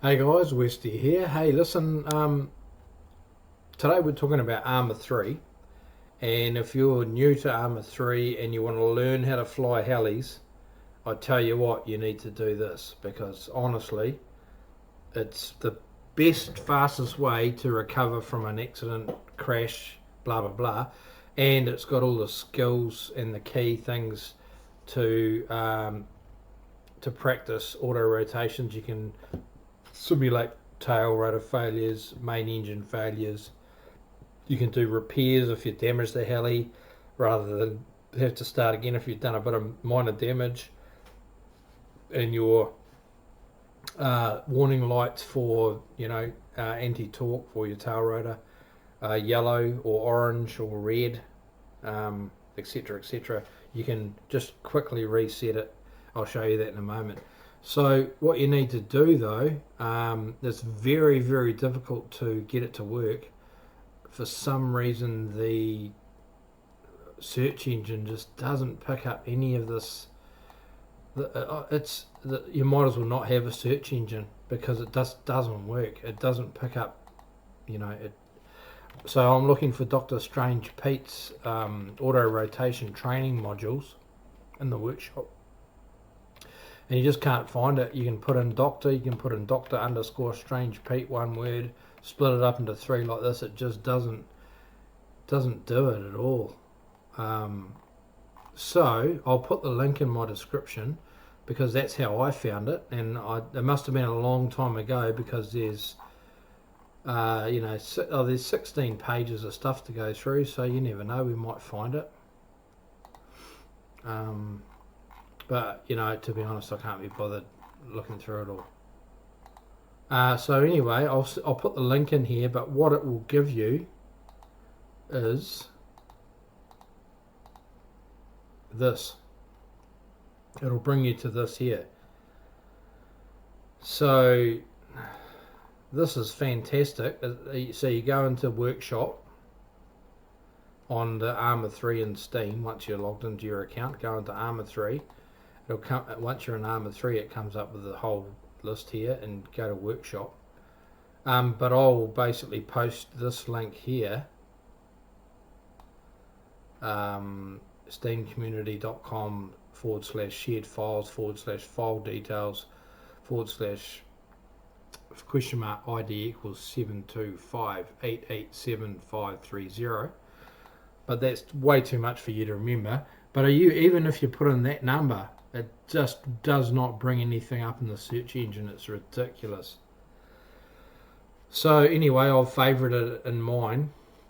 Hey guys, Westy here. Hey, listen, today we're talking about Arma 3, and if you're new to Arma 3 and you want to learn how to fly helis, I tell you what, you need to do this because honestly, it's the best, fastest way to recover from an accident, crash, blah blah blah, and it's got all the skills and the key things to to practice auto rotations. You can simulate tail rotor failures, main engine failures. You can do repairs if you damage the heli rather than have to start again if you've done a bit of minor damage. And your warning lights for anti-torque for your tail rotor, yellow or orange or red, etc. etc. You can just quickly reset it. I'll show you that in a moment. So what you need to do though, it's very very difficult to get it to work. For some reason the search engine just doesn't pick up any of this. You might as well not have a search engine because it just doesn't work. It doesn't pick up, it. So I'm looking for Dr. Strange Pete's auto rotation training modules in the workshop, and you just can't find it. You can put in Doctor, you can put in Doctor underscore Strange Pete, one word, split it up into three like this. It just doesn't do it at all. So I'll put the link in my description because that's how I found it, and it must have been a long time ago because there's there's 16 pages of stuff to go through, so you never know, we might find it. But to be honest, I can't be bothered looking through it all. So anyway, I'll put the link in here, but what it will give you is this. It'll bring you to this here. So this is fantastic. So you go into workshop on the Arma 3 in Steam. Once you're logged into your account, go into Arma 3. It'll come once you're in Arma 3. It comes up with the whole list here, and go to workshop. But I'll basically post this link here. steamcommunity.com/shared files /file details /ID equals 725887530. But that's way too much for you to remember. But even if you put in that number, it just does not bring anything up in the search engine. It's ridiculous. So anyway, I've favorited it in my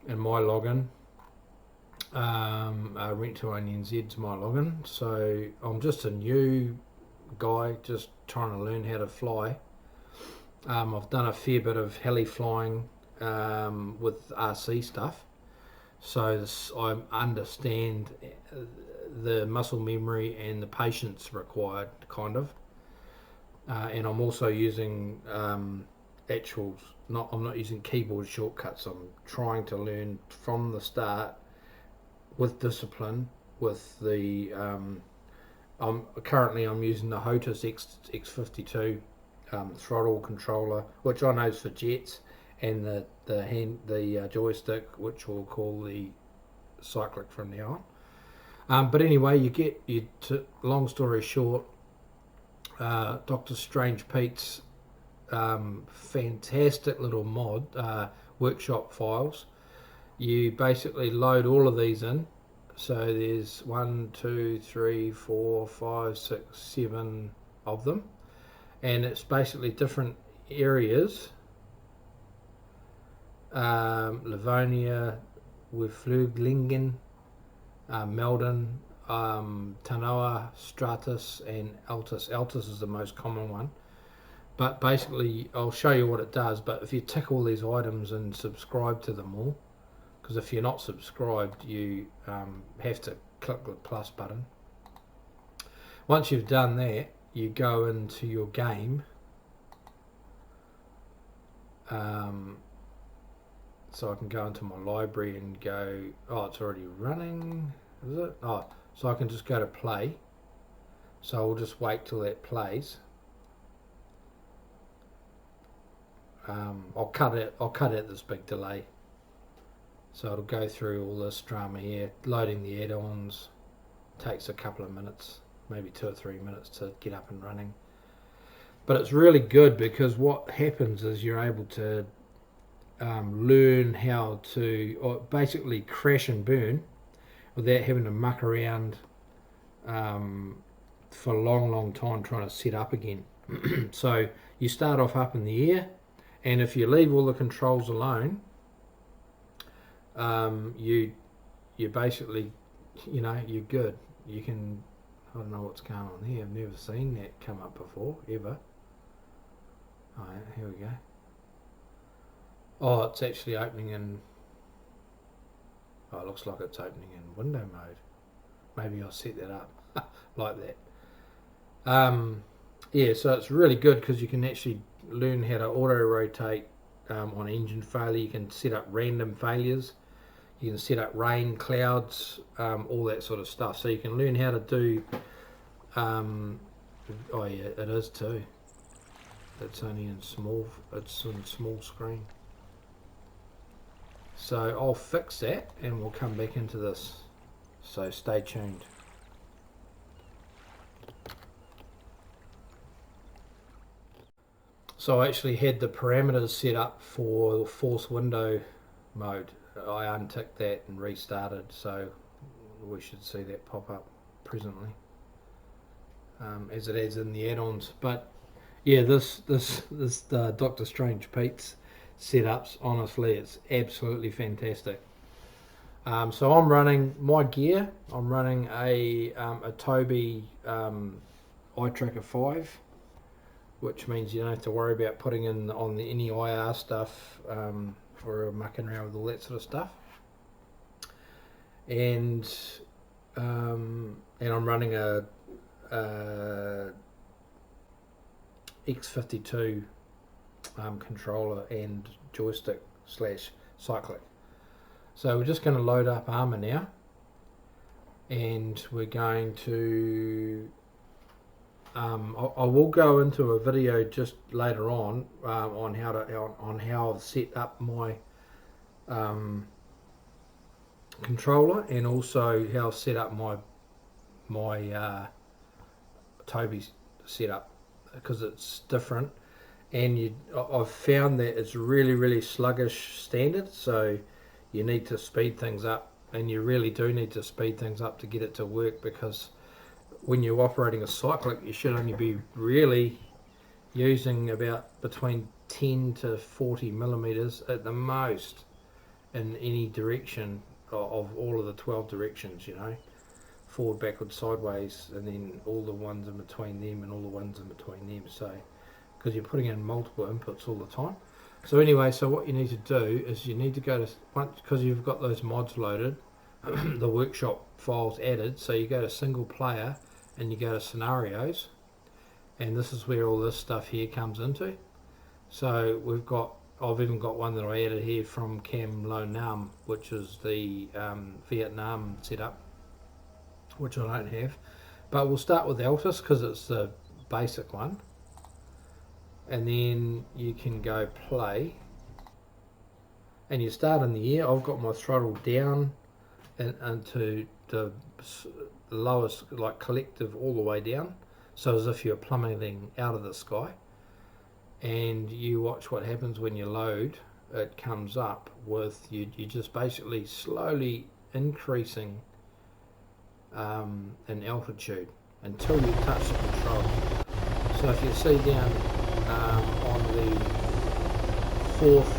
login. Rent to Own NZ's my login. So I'm just a new guy, just trying to learn how to fly. I've done a fair bit of heli flying with RC stuff, so I understand the muscle memory and the patience required, kind of. And I'm also using I'm not using keyboard shortcuts. I'm trying to learn from the start with discipline. With the I'm using the Hotus X52 throttle controller, which I know is for jets, and the joystick, which we'll call the cyclic from now on. But anyway, long story short, Dr. Strange Pete's fantastic little mod workshop files. You basically load all of these in. So there's 1, 2, 3, 4, 5, 6, 7 of them, and it's basically different areas. Livonia, Wifluglingen, Meldon, Tanoa, Stratus, and Altus. Altus is the most common one. But basically, I'll show you what it does. But if you tick all these items and subscribe to them all, because if you're not subscribed, you have to click the plus button. Once you've done that, you go into your game. So I can go into my library and go, oh, it's already running, is it? Oh, so I can just go to play. So I'll just wait till that plays. I'll cut out this big delay. So it'll go through all this drama here. Loading the add-ons takes a couple of minutes, maybe 2 or 3 minutes to get up and running. But it's really good because what happens is you're able to learn how to, or basically crash and burn without having to muck around for a long time trying to set up again. So you start off up in the air, and if you leave all the controls alone, you basically, you're good. You can, I don't know what's going on here. I've never seen that come up before, ever. Alright, here we go. Oh, it's actually opening in, oh, it looks like it's opening in window mode. Maybe I'll set that up like that. Yeah, so it's really good because you can actually learn how to auto rotate on engine failure. You can set up random failures. You can set up rain, clouds, all that sort of stuff. So you can learn how to do. Oh yeah, it is too. It's only in small. It's in small screen. So I'll fix that, and we'll come back into this. So stay tuned. So I actually had the parameters set up for force window mode. I unticked that and restarted, so we should see that pop up presently as it adds in the add-ons. But yeah, this Doctor Strange Pete's setups, honestly, it's absolutely fantastic. So I'm running my gear. I'm running a Toby iTracker 5, which means you don't have to worry about putting in on any IR stuff for mucking around with all that sort of stuff. And I'm running a X52 controller and joystick / cyclic. So we're just going to load up Arma now, and we're going to I will go into a video just later on on how I've set up my controller, and also how I've set up my Toby's setup, because it's different. And I've found that it's really sluggish standard, so you need to speed things up, and you really do need to speed things up to get it to work, because when you're operating a cyclic, you should only be really using about between 10 to 40 millimeters at the most in any direction of all of the 12 directions, forward, backward, sideways, and then all the ones in between them and all the ones in between them. So because you're putting in multiple inputs all the time. So anyway, so what you need to do is you need to go to, because you've got those mods loaded, the workshop files added, so you go to single player and you go to scenarios, and this is where all this stuff here comes into. So I've even got one that I added here from Cam Lo Nam, which is the Vietnam setup, which I don't have. But we'll start with Altus because it's the basic one. And then you can go play, and you start in the air. I've got my throttle down and to the lowest, like collective, all the way down, so as if you're plummeting out of the sky. And you watch what happens when you load. It comes up with you just basically slowly increasing in altitude until you touch the control. So if you see down on the 4th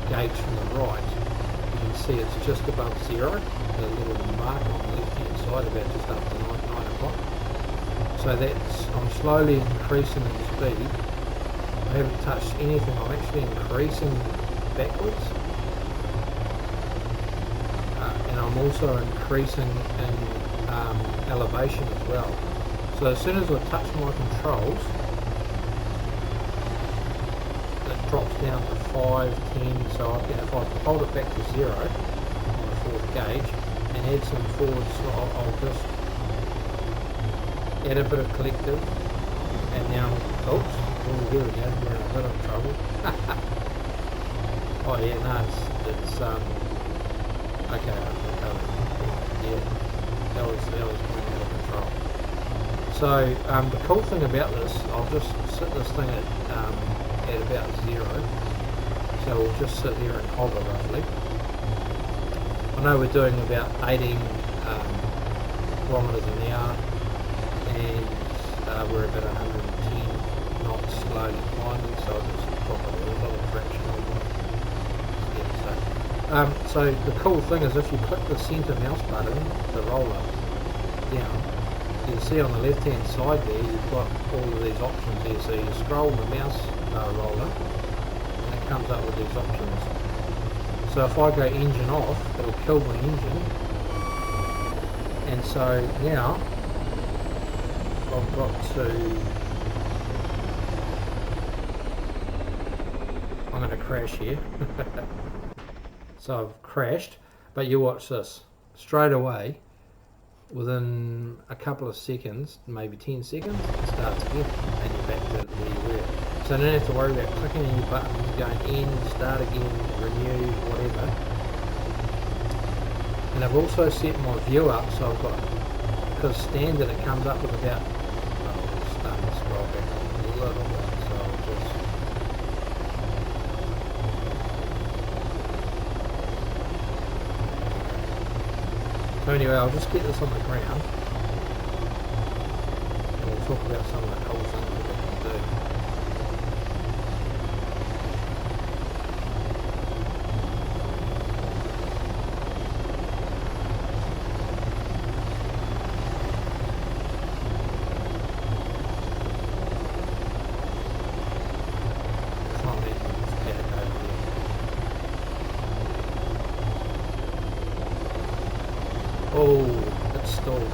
gauge from the right, you can see it's just above 0, the little mark on the left hand side, about just after 9 o'clock. So I'm slowly increasing in speed. I haven't touched anything. I'm actually increasing backwards, and I'm also increasing in elevation as well. So as soon as I touch my controls, drops down to 5, 10, so if I hold it back to 0 on the 4th gauge and add some forwards, I'll just add a bit of collective, and now, oops, Oh, here we go, we're in a bit of trouble. Oh yeah, no, it's okay, yeah, that was going out of control. So the cool thing about this, I'll just sit this thing at about 0. So we'll just sit there and hover roughly. I know we're doing about 18 kilometres an hour, and we're about 110 knots slowly climbing, so I'll just drop a little fraction on my step. So the cool thing is if you click the centre mouse button, the roller down, you can see on the left hand side there you've got all of these options there. So you scroll the mouse roller and it comes up with these options. So if I go engine off, it'll kill my engine, and so now I've got to, I'm going to crash here. So I've crashed, but you watch this, straight away within a couple of seconds, maybe 10 seconds, it starts again and you're back to where you were. So I don't have to worry about clicking any buttons, going in, start again, renew, whatever. And I've also set my view up, so I've got, because standard it comes up with about, I'll start to scroll back a little bit, so I'll just, so anyway, I'll just get this on the ground and we'll talk about some of the cool things that we can do. Oh, it's stalled.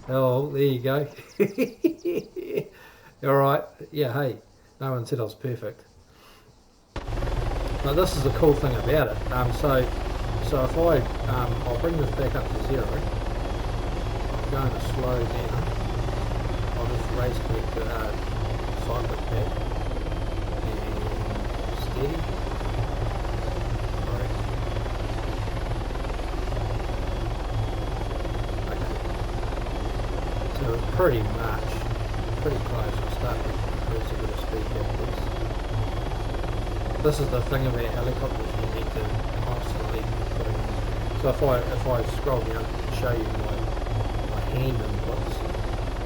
Oh, there you go. Alright, yeah, hey, no one said I was perfect. Now this is the cool thing about it. So if I'll bring this back up to 0. I'm going to slow down. I'll just race click the cyclic back and steady. Pretty close. I'll start to increase a bit of speed backwards. This is the thing about helicopters, you need to constantly put in. So if I scroll down and show you my hand inputs,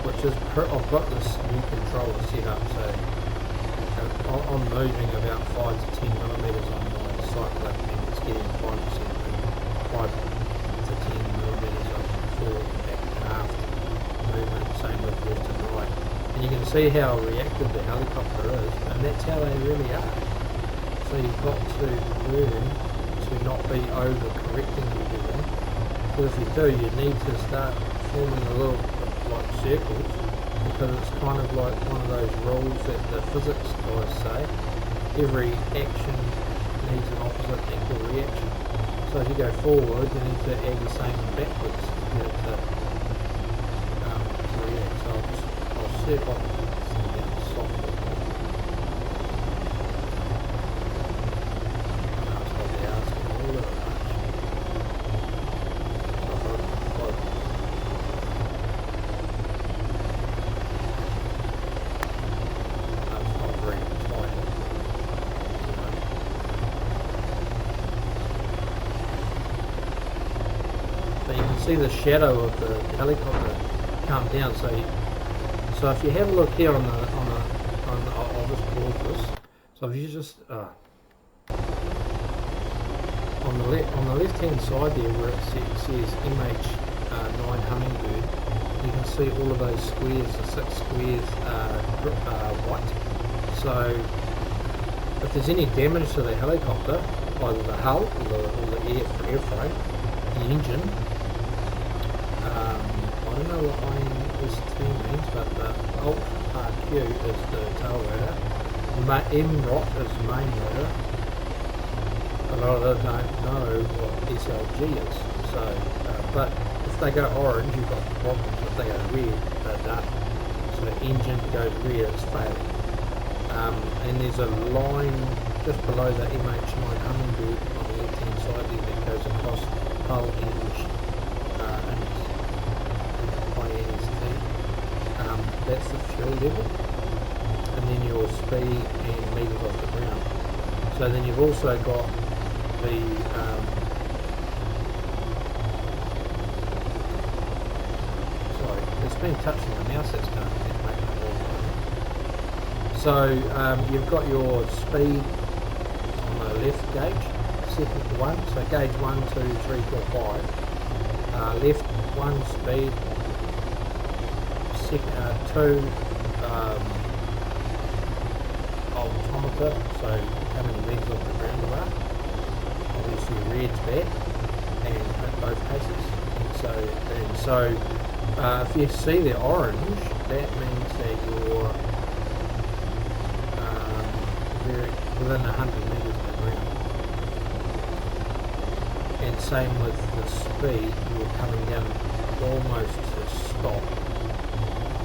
which is I've got this new controller set up, so I'm moving about 5 to 10 millimeters on my cyclic and it's getting 5 to 10 millimeters of forward, back and aft movement, same with left and right. And you can see how reactive the helicopter is, and that's how they really are. So you've got to learn to not be over-correcting everything. Because if you do, you need to start forming a little bit like circles, because it's kind of like one of those rules that the physics guys say. Every action needs an opposite equal reaction. So if you go forward, you need to add the same backwards to get it to react. So I'll see if I can send down softly. No, it's probably asking a little bit much. It's not very tight. So you can see the shadow of the helicopter come down. So if you have a look here on I'll just pause this. So if you just on the left hand side there where it says MH9 Hummingbird, you can see all of those squares, the 6 squares white. So if there's any damage to the helicopter, either the hull or the airframe, the engine, I don't know what INST means, but the Alt RQ is the tail rotor, MROT is the main rotor. A lot of them don't know what SLG is, so but if they go orange, you've got problems. If they go red, they're done. engine goes rear, it's failing. And there's a line just below the MH9 hummingbird on the left-hand side there that goes across hull, hinge, and INST. That's the fuel level, and then your speed and meters off the ground. So then you've also got the sorry, it's been touching the mouse, that's going to make it more. So you've got your speed on the left gauge, second one, so gauge 1, 2, 3, 4, 5. Left 1 speed, second 2 altimeter, so how many meters off the ground you are. Obviously red's bad, and in both cases. And so if you see the orange, that means that you're within 100 meters of the ground. And same with the speed, you're coming down almost to stop.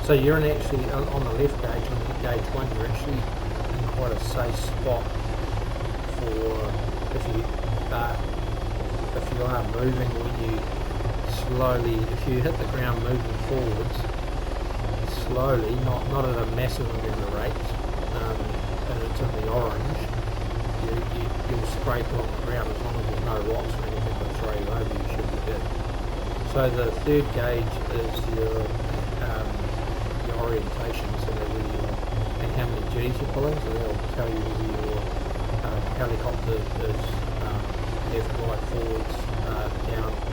So you're actually on the left gauge, on the gauge 1, you're actually in quite a safe spot for if you are moving, when you slowly, if you hit the ground moving forwards slowly, not at a massive amount of rate, and it's in the orange, you'll scrape along the ground as long as there's no rocks or anything to throw you over, you should be good. So the third gauge is your orientation, so and how many G's you're pulling, so they'll tell you whether your helicopter is left, right, forwards,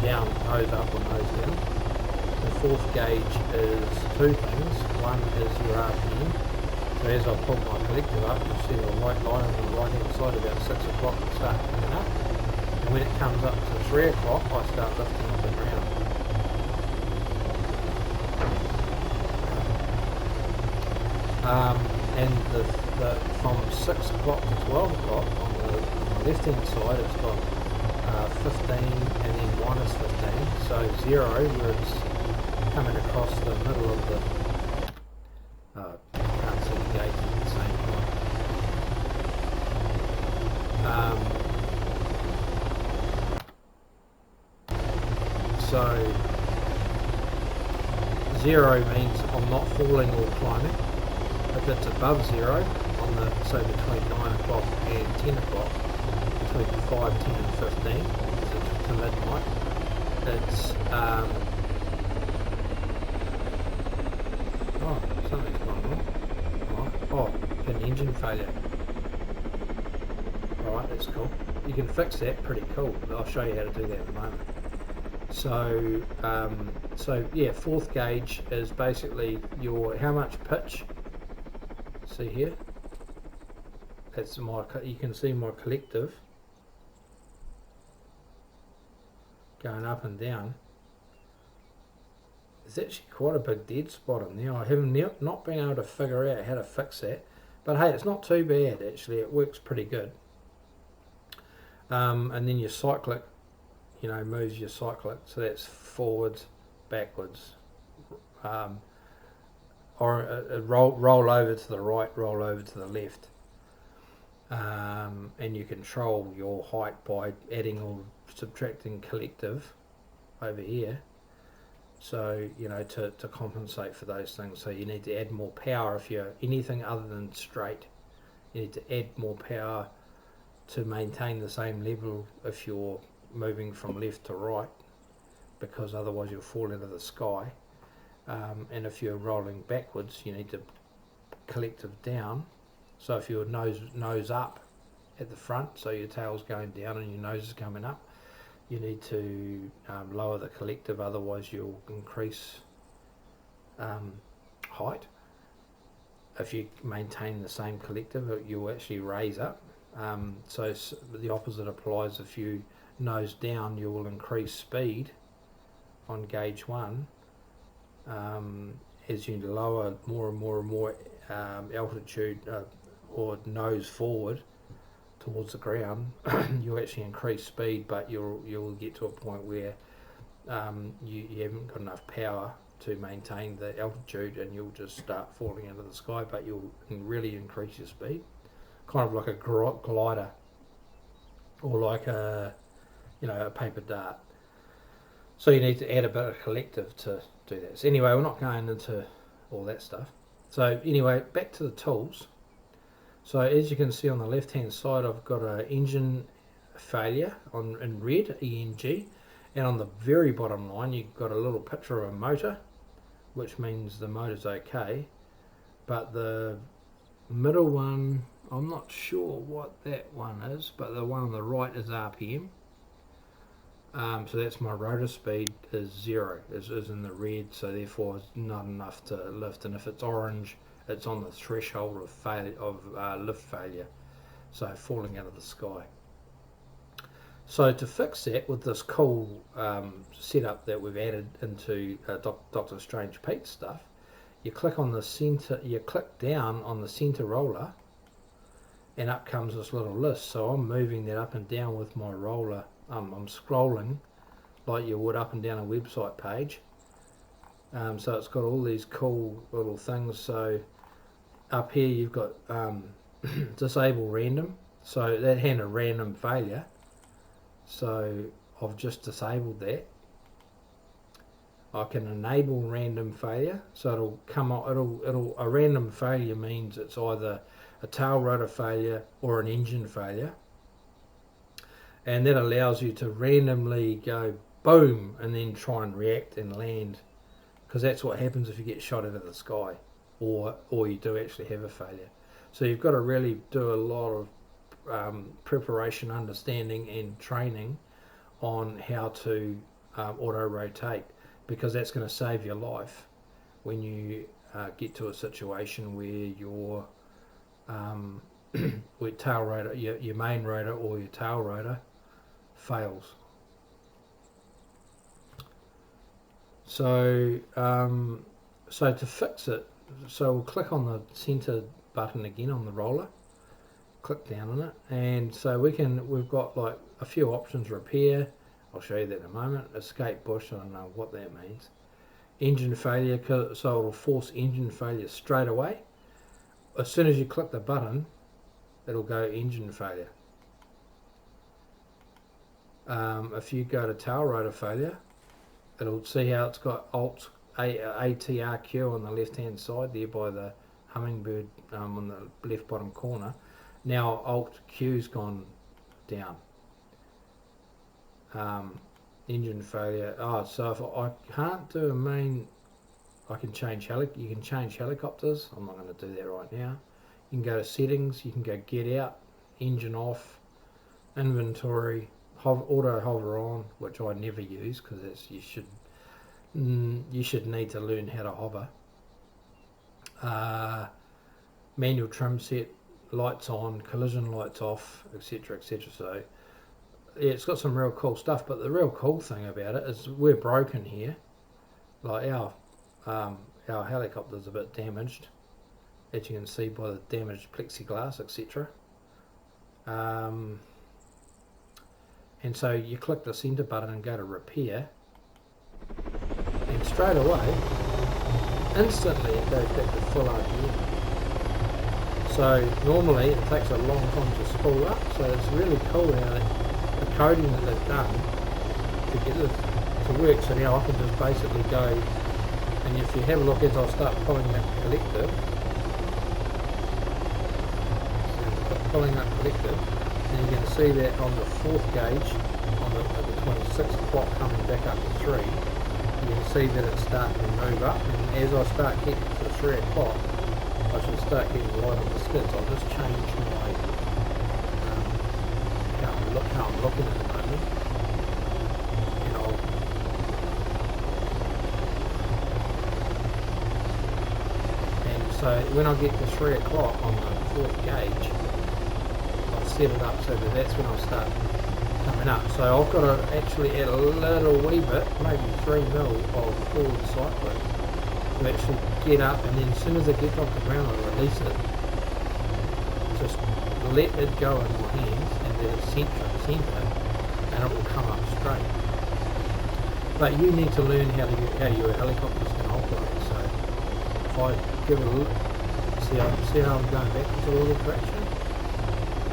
down, nose up or nose down. The fourth gauge is two things. One is your RPM. So as I pull my collective up, you'll see a white line on the right hand side about 6 o'clock to start coming up. And when it comes up to 3 o'clock, I start lifting off the ground. And from 6 o'clock to 12 o'clock on the left hand side, it's got 15 and then minus 15, so 0 where it's coming across the middle of the can't see the gauge at the same time. So 0 means I'm not falling or climbing. If it's above 0 on the, say between 9 o'clock and 10 o'clock, between 5, 10 and 15 to midnight, it's oh, something's gone wrong. Oh, an engine failure. Alright, that's cool. You can fix that, pretty cool. I'll show you how to do that in a moment. So yeah, fourth gauge is basically your how much pitch. See here, that's you can see my collective going up and down. There's actually quite a big dead spot in there. I haven't not been able to figure out how to fix that, but hey, it's not too bad actually. It works pretty good. And then your cyclic, moves your cyclic, so that's forwards, backwards, or roll over to the right, roll over to the left, and you control your height by adding or subtracting collective over here, so to compensate for those things. So you need to add more power if you're anything other than straight. You need to add more power to maintain the same level if you're moving from left to right, because otherwise you'll fall into the sky. And if you're rolling backwards, you need to collective down. So if you're nose up at the front, so your tail's going down and your nose is coming up, you need to lower the collective, otherwise you'll increase height. If you maintain the same collective, you'll actually raise up. So the opposite applies. If you nose down, you will increase speed on gauge 1. As you lower more and more and more altitude or nose forward towards the ground, you actually increase speed, but you'll get to a point where you haven't got enough power to maintain the altitude, and you'll just start falling into the sky, but you'll really increase your speed, kind of like a glider, or like a paper dart. So you need to add a bit of collective to do that. So anyway, we're not going into all that stuff. So anyway, back to the tools. So as you can see on the left hand side, I've got an engine failure in red, ENG, and on the very bottom line you've got a little picture of a motor, which means the motor's okay, but the middle one, I'm not sure what that one is, but the one on the right is RPM. So that's my rotor speed is 0, is in the red, so therefore it's not enough to lift, and if it's orange it's on the threshold of lift failure, so falling out of the sky. So to fix that with this cool setup that we've added into Dr. Strange Pete stuff, you click on the center, you click down on the center roller, and up comes this little list. So I'm moving that up and down with my roller. I'm scrolling like you would up and down a website page. So it's got all these cool little things. So up here you've got disable random. So that had a random failure. So I've just disabled that. I can enable random failure, so it'll come up. A random failure means it's either a tail rotor failure or an engine failure, and that allows you to randomly go boom and then try and react and land, because that's what happens if you get shot out of the sky, or you do actually have a failure. So you've got to really do a lot of preparation, understanding and training on how to auto rotate, because that's going to save your life when you get to a situation where your tail rotor, your main rotor or your tail rotor fails. So so to fix it, so we'll click on the center button again on the roller, click down on it, and so we've got like a few options. Repair, I'll show you that in a moment. Escape bush, I don't know what that means. Engine failure, so it'll force engine failure straight away. As soon as you click the button, it'll go engine failure. If you go to tail rotor failure, it'll see how it's got Alt ATRQ on the left hand side there by the hummingbird on the left bottom corner. Now Alt Q's gone down. Engine failure. So if I can't do a main, I can change you can change helicopters. I'm not going to do that right now. You can go to settings, you can go get out, engine off, inventory, auto hover on, which I never use because you should need to learn how to hover. Manual trim set, lights on, collision lights off, etc, etc. So yeah, it's got some real cool stuff, but the real cool thing about it is we're broken here. Like our helicopter's a bit damaged, as you can see by the damaged plexiglass, etc. And so you click the center button and go to repair, and straight away, instantly it goes back to full RPM. So normally it takes a long time to spool up, so it's really cool how the coding that they've done to get this to work. So now I can just basically go, and if you have a look as I start pulling that collective, pulling up collective, and you can see that on the fourth gauge, between 6 o'clock coming back up to 3, you can see that it's starting to move up, and as I start getting to 3 o'clock, I should start getting light on the skids. I'll just change my how I'm looking at the moment, and so when I get to 3 o'clock on the fourth gauge, I'll set it up so that that's when I start coming up. So I've got to actually add a little wee bit, maybe 3 mil of forward cycling to actually get up, and then as soon as it gets off the ground I release it. Just let it go in my hands and then center, and it will come up straight. But you need to learn how your helicopter's going to operate. So if I give it a look, see how I'm going backwards a little traction.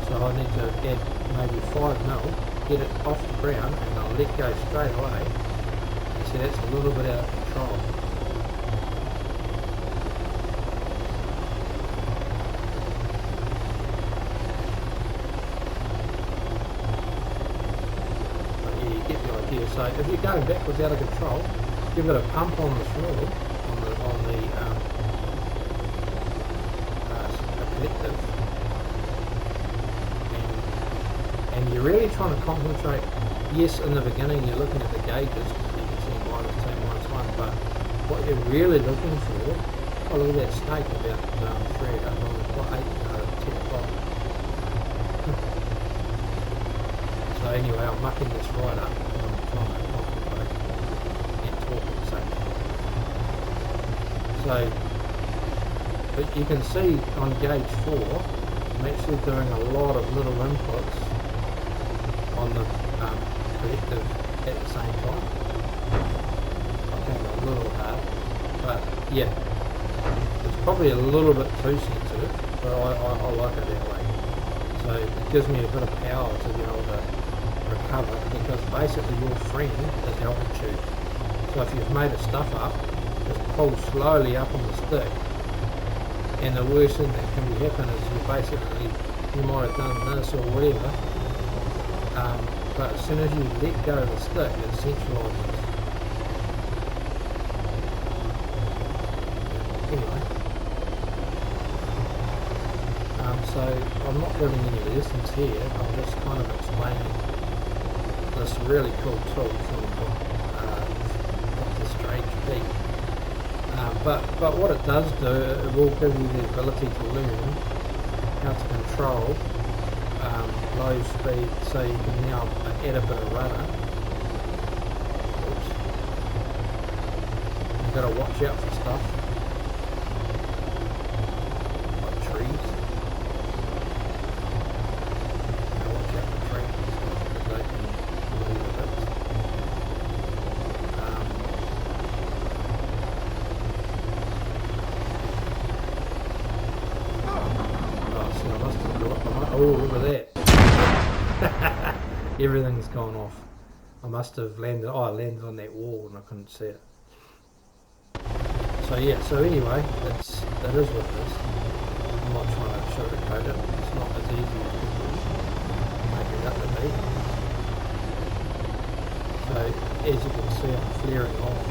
So I need to add maybe 5 mil, get it off the ground, and I'll let go straight away. And see, that's a little bit out of control. So if you're going backwards out of control, give it a pump on the throttle, on the collective, and you're really trying to concentrate. Yes, in the beginning you're looking at the gauges, you can see -2, -1, but what you're really looking for, oh look at that snake about 8, 10 o'clock. So anyway, I'm mucking this right up. So, but you can see on gauge 4, I'm actually doing a lot of little inputs on the collective at the same time. I think a little hard, but yeah, it's probably a little bit too sensitive, but I like it that way. So it gives me a bit of power to be able to recover, because basically your friend is altitude. So if you've made a stuff up, just pull slowly up on the stick, and the worst thing that can happen is you might have done this or whatever, but as soon as you let go of the stick, it centralises. Anyway, so I'm not giving any lessons here, I'm just kind of explaining this really cool tool from Dr. Strange Pete. But what it does do, it will give you the ability to learn how to control low speed, so you can now add a bit of rudder. Oops. You've got to watch out for stuff like trees. Watch out for trees and stuff, because they can move a bit. Oh, look at that. Everything's gone off. I must have landed, I landed on that wall and I couldn't see it. So yeah, so anyway, that is what it is. I'm not trying to sugarcoat it. It's not as easy as people make it up to be. So as you can see, I'm flaring off.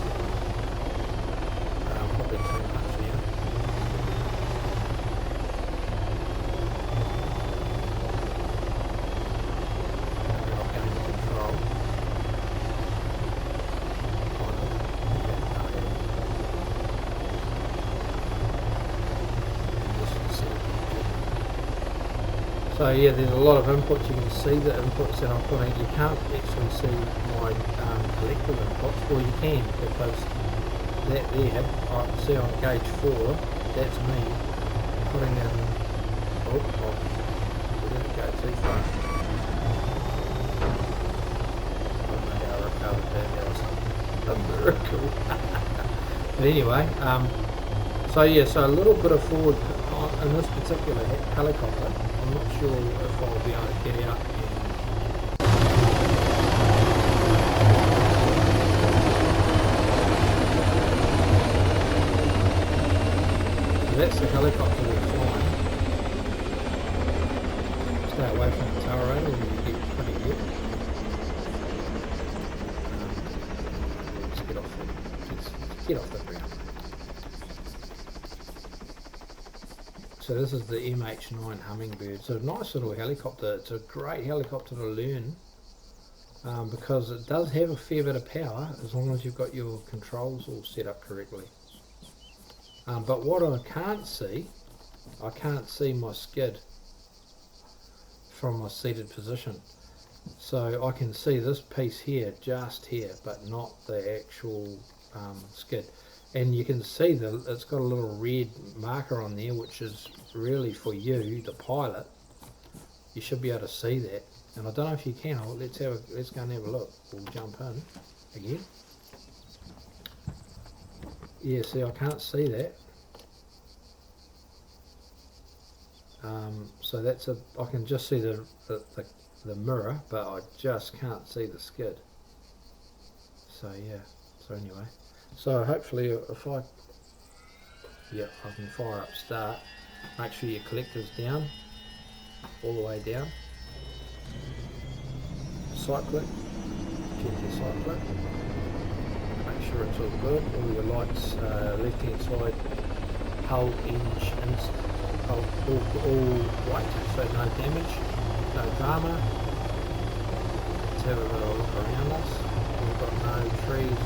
Probably too much here. So yeah, there's a lot of inputs. You can see the inputs that I'm putting. You can't actually see my collective inputs, or you can, because that there, I see on gauge 4, that's me putting in, we didn't go too far. I don't know how I recovered that, that was a miracle. But anyway, so yeah, so a little bit of forward in this particular helicopter. I'm not sure if I'll be able to get out and so that's the helicopter we're flying. Stay away from the tail rotor or you get pretty wet. Let's get off the ground. So this is the MH9 Hummingbird. So a nice little helicopter. It's a great helicopter to learn because it does have a fair bit of power as long as you've got your controls all set up correctly. But what I can't see my skid from my seated position. So I can see this piece here, just here, but not the actual skid. And you can see that it's got a little red marker on there, which is really for you, the pilot. You should be able to see that. And I don't know if you can. Let's go and have a look. We'll jump in again. Yeah, see, I can't see that. So that's I can just see the mirror, but I just can't see the skid. So yeah, so anyway, so hopefully if I can fire up start, make sure your collector's down, all the way down, cycle it, gently cycle it, make sure it's all good, all your lights, left hand side, hull, hinge, all white, so no damage, no drama. Let's have a little look around us. We've got no trees,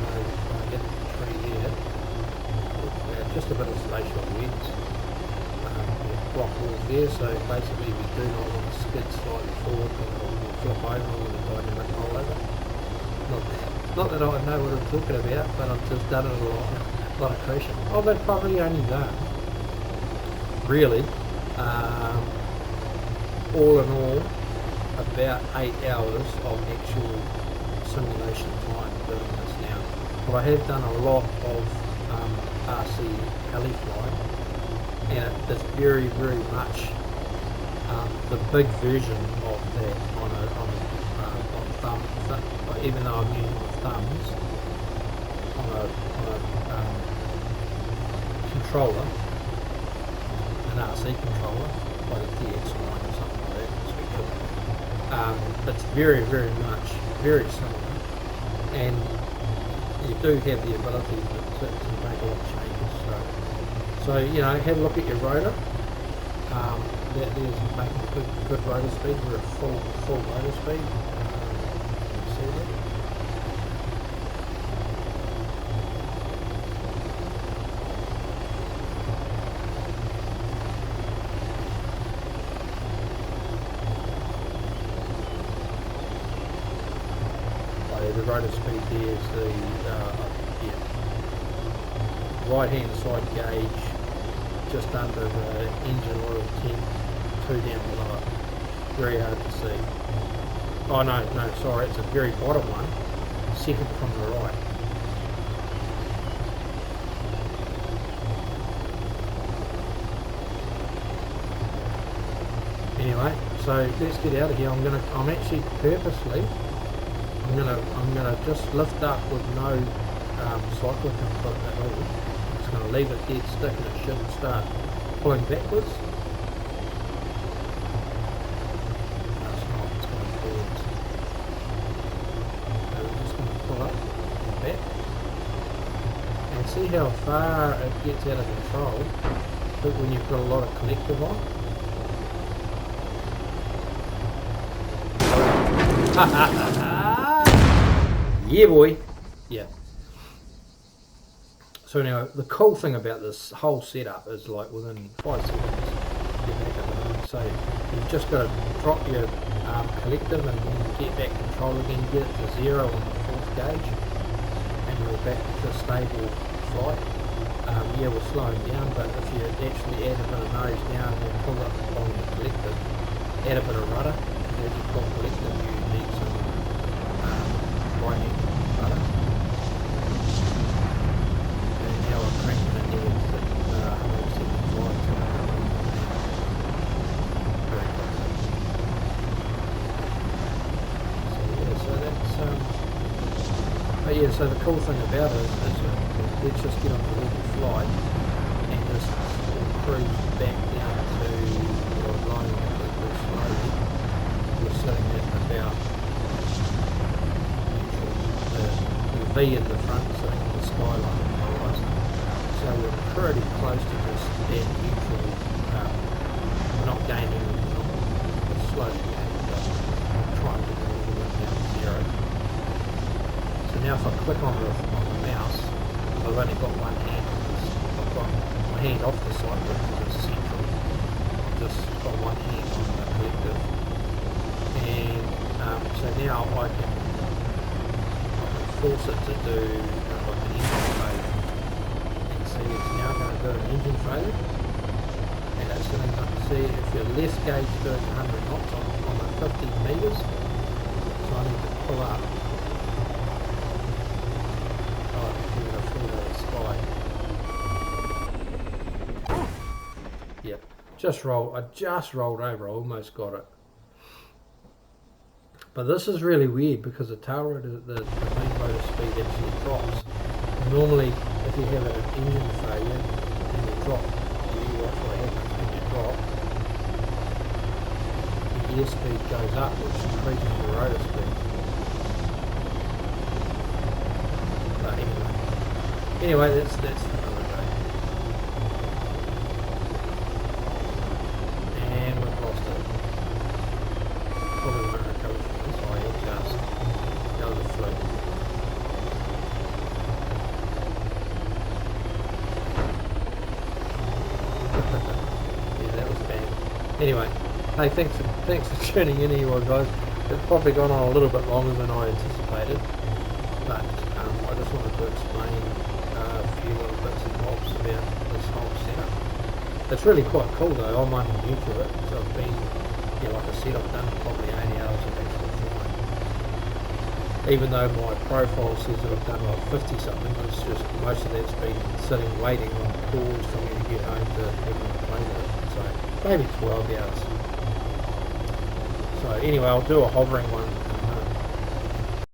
no hidden tree there. Just a bit of spatial winds. Block walls there, so basically we do not want to skid slightly forward because we'll flip over with a dynamic rollover. Not that I know what I'm talking about, but I've just done it a lot of crashing. Oh, they've probably only done, really, all in all, about 8 hours of actual simulation time doing this now. But I have done a lot of RC Heli flying, and it's very, very much the big version of that on thumb, even though I'm using my thumbs on a controller, an RC controller, like a TX9 or something like that, it's very, very much very similar, and you do have the ability to make a lot of changes. So you know, have a look at your rotor. There's making good rotor speed. We're at full rotor speed. You see that? The rotor speed there is the right hand side gauge, just under the engine oil temp, 2 down below. Very hard to see. Oh no, sorry, it's the very bottom one, second from the right. Anyway, so let's get out of here. I'm actually purposely I'm gonna just lift up with no cyclic input at all. I'm just gonna leave it dead stick, and it should start pulling backwards. No, it's not, it's going forwards. So we're just gonna pull up and back. And see how far it gets out of control when you've got a lot of collective on. Ha ha ha ha! Yeah, boy. Yeah. So now, the cool thing about this whole setup is, like, within 5 seconds, you're back at the moon. So you've just got to drop your collective and then get back control again, get it to 0 on the 4th gauge, and you're back to stable flight. Yeah, we're slowing down, but if you actually add a bit of nose down and pull up on the collective, add a bit of rudder, and as you pull collective, you need some right-hand rudder. And now I'm cranking it here to 175 very quickly. So that's but yeah, so the cool thing about it is let's just get on the level flight and just cruise back down to blowing the collective slowly. We're sitting at about the V in the front, sitting on the skyline on the horizon. So we're pretty close to just that neutral. We're not gaining, we're slowly gaining, but I'm trying to get a little bit down to 0. So now if I click on the mouse, I've only got one hand on this. I've got my hand off the side because it's central. I've just got one hand on the collective. And so now I can force it to do like an engine failure. And see, it's now going to do an engine failure. And it's going to see if your left gauge is doing 100 knots on the 50 metres. So I need to pull up. Oh, we're going to fall out of the sky. Yep. I just rolled over. I almost got it. But this is really weird because the tail rotor, the main rotor speed actually drops. Normally, if you have an engine failure and you drop, you watch what happens when you drop. The air speed goes up, which increases your rotor speed. But anyway, that's for another day. And we've lost it. Probably won't recover from this. Oh, he'll just go to the float. Yeah, that was bad. Anyway, hey, thanks for tuning in here, guys. It's probably gone on a little bit longer than I anticipated, but I just wanted to explain a few little bits and bobs about this whole setup. It's really quite cool though. I'm only new to it, so I've been, like I said, I've done probably 80 hours of actual flying. Even though my profile says that I've done like 50 something, it's just most of that's been sitting waiting on calls for me to get home to even play with it. So maybe 12 hours. So anyway, I'll do a hovering one